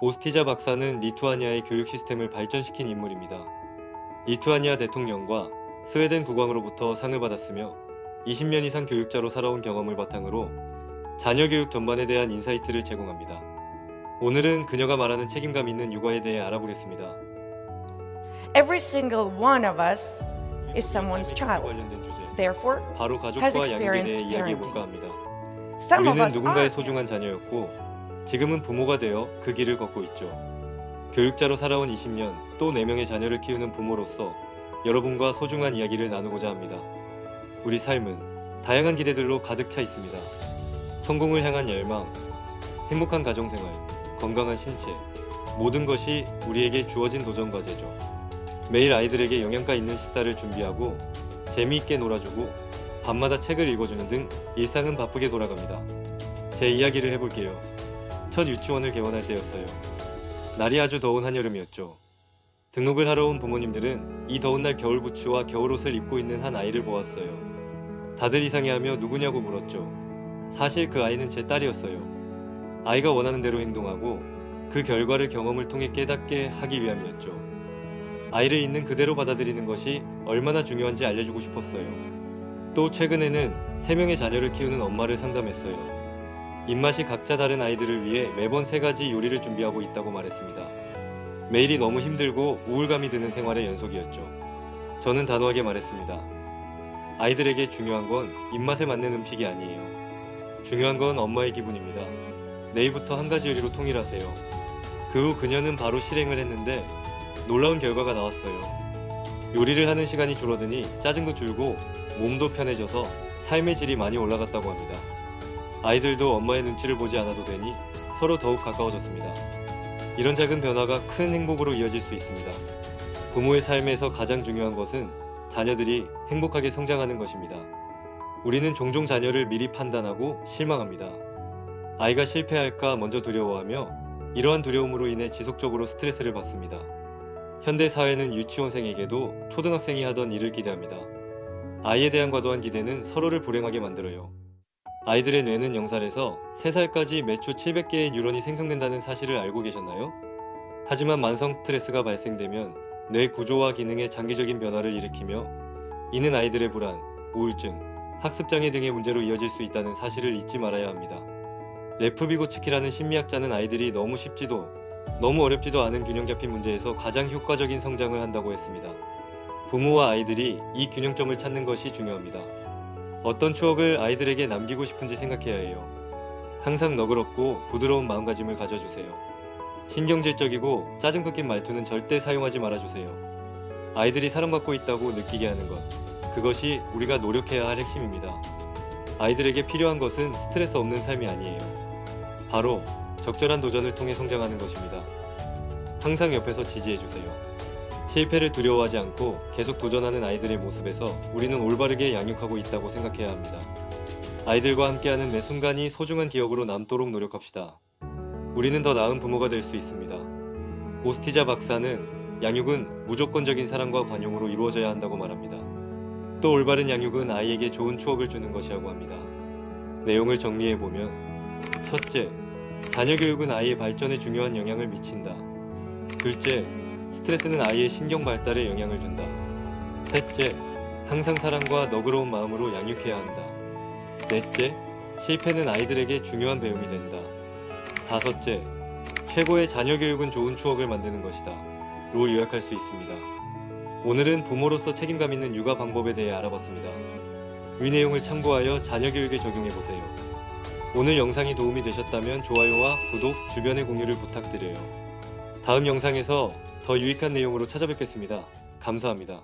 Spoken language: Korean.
오스티자 박사는 리투아니아의 교육 시스템을 발전시킨 인물입니다. 리투아니아 대통령과 스웨덴 국왕으로부터 상을 받았으며 20년 이상 교육자로 살아온 경험을 바탕으로 자녀 교육 전반에 대한 인사이트를 제공합니다. 오늘은 그녀가 말하는 책임감 있는 육아에 대해 알아보겠습니다. Every single one of us is someone's child. 관련된 주제, Therefore, 바로 has 가족과 양육에 experienced 대해 이야기해볼까 parenting. 합니다. Some of 우리는 us 누군가의 are. 소중한 자녀였고 지금은 부모가 되어 그 길을 걷고 있죠. 교육자로 살아온 20년, 또 4명의 자녀를 키우는 부모로서 여러분과 소중한 이야기를 나누고자 합니다. 우리 삶은 다양한 기대들로 가득 차 있습니다. 성공을 향한 열망, 행복한 가정생활, 건강한 신체, 모든 것이 우리에게 주어진 도전 과제죠. 매일 아이들에게 영양가 있는 식사를 준비하고 재미있게 놀아주고 밤마다 책을 읽어주는 등 일상은 바쁘게 돌아갑니다. 제 이야기를 해볼게요. 첫 유치원을 개원할 때였어요. 날이 아주 더운 한여름이었죠. 등록을 하러 온 부모님들은 이 더운 날 겨울부츠와 겨울옷을 입고 있는 한 아이를 보았어요. 다들 이상해하며 누구냐고 물었죠. 사실 그 아이는 제 딸이었어요. 아이가 원하는 대로 행동하고 그 결과를 경험을 통해 깨닫게 하기 위함이었죠. 아이를 있는 그대로 받아들이는 것이 얼마나 중요한지 알려주고 싶었어요. 또 최근에는 3명의 자녀를 키우는 엄마를 상담했어요. 입맛이 각자 다른 아이들을 위해 매번 3가지 요리를 준비하고 있다고 말했습니다. 매일이 너무 힘들고 우울감이 드는 생활의 연속이었죠. 저는 단호하게 말했습니다. 아이들에게 중요한 건 입맛에 맞는 음식이 아니에요. 중요한 건 엄마의 기분입니다. 내일부터 1가지 요리로 통일하세요. 그 후 그녀는 바로 실행을 했는데 놀라운 결과가 나왔어요. 요리를 하는 시간이 줄어드니 짜증도 줄고 몸도 편해져서 삶의 질이 많이 올라갔다고 합니다. 아이들도 엄마의 눈치를 보지 않아도 되니 서로 더욱 가까워졌습니다. 이런 작은 변화가 큰 행복으로 이어질 수 있습니다. 부모의 삶에서 가장 중요한 것은 자녀들이 행복하게 성장하는 것입니다. 우리는 종종 자녀를 미리 판단하고 실망합니다. 아이가 실패할까 먼저 두려워하며 이러한 두려움으로 인해 지속적으로 스트레스를 받습니다. 현대 사회는 유치원생에게도 초등학생이 하던 일을 기대합니다. 아이에 대한 과도한 기대는 서로를 불행하게 만들어요. 아이들의 뇌는 0살에서 3살까지 매초 700개의 뉴런이 생성된다는 사실을 알고 계셨나요? 하지만 만성 스트레스가 발생되면 뇌 구조와 기능에 장기적인 변화를 일으키며 이는 아이들의 불안, 우울증, 학습장애 등의 문제로 이어질 수 있다는 사실을 잊지 말아야 합니다. 레프 비고츠키라는 심리학자는 아이들이 너무 쉽지도 너무 어렵지도 않은 균형 잡힌 문제에서 가장 효과적인 성장을 한다고 했습니다. 부모와 아이들이 이 균형점을 찾는 것이 중요합니다. 어떤 추억을 아이들에게 남기고 싶은지 생각해야 해요. 항상 너그럽고 부드러운 마음가짐을 가져주세요. 신경질적이고 짜증 섞인 말투는 절대 사용하지 말아주세요. 아이들이 사랑받고 있다고 느끼게 하는 것, 그것이 우리가 노력해야 할 핵심입니다. 아이들에게 필요한 것은 스트레스 없는 삶이 아니에요. 바로 적절한 도전을 통해 성장하는 것입니다. 항상 옆에서 지지해주세요. 실패를 두려워하지 않고 계속 도전하는 아이들의 모습에서 우리는 올바르게 양육하고 있다고 생각해야 합니다. 아이들과 함께하는 매 순간이 소중한 기억으로 남도록 노력합시다. 우리는 더 나은 부모가 될 수 있습니다. 오스티자 박사는 양육은 무조건적인 사랑과 관용으로 이루어져야 한다고 말합니다. 또 올바른 양육은 아이에게 좋은 추억을 주는 것이라고 합니다. 내용을 정리해보면 첫째, 자녀 교육은 아이의 발전에 중요한 영향을 미친다. 둘째, 스트레스는 아이의 신경 발달에 영향을 준다. 셋째, 항상 사랑과 너그러운 마음으로 양육해야 한다. 넷째, 실패는 아이들에게 중요한 배움이 된다. 다섯째, 최고의 자녀 교육은 좋은 추억을 만드는 것이다. 로 요약할 수 있습니다. 오늘은 부모로서 책임감 있는 육아 방법에 대해 알아봤습니다. 이 내용을 참고하여 자녀 교육에 적용해보세요. 오늘 영상이 도움이 되셨다면 좋아요와 구독, 주변에 공유를 부탁드려요. 다음 영상에서 더 유익한 내용으로 찾아뵙겠습니다. 감사합니다.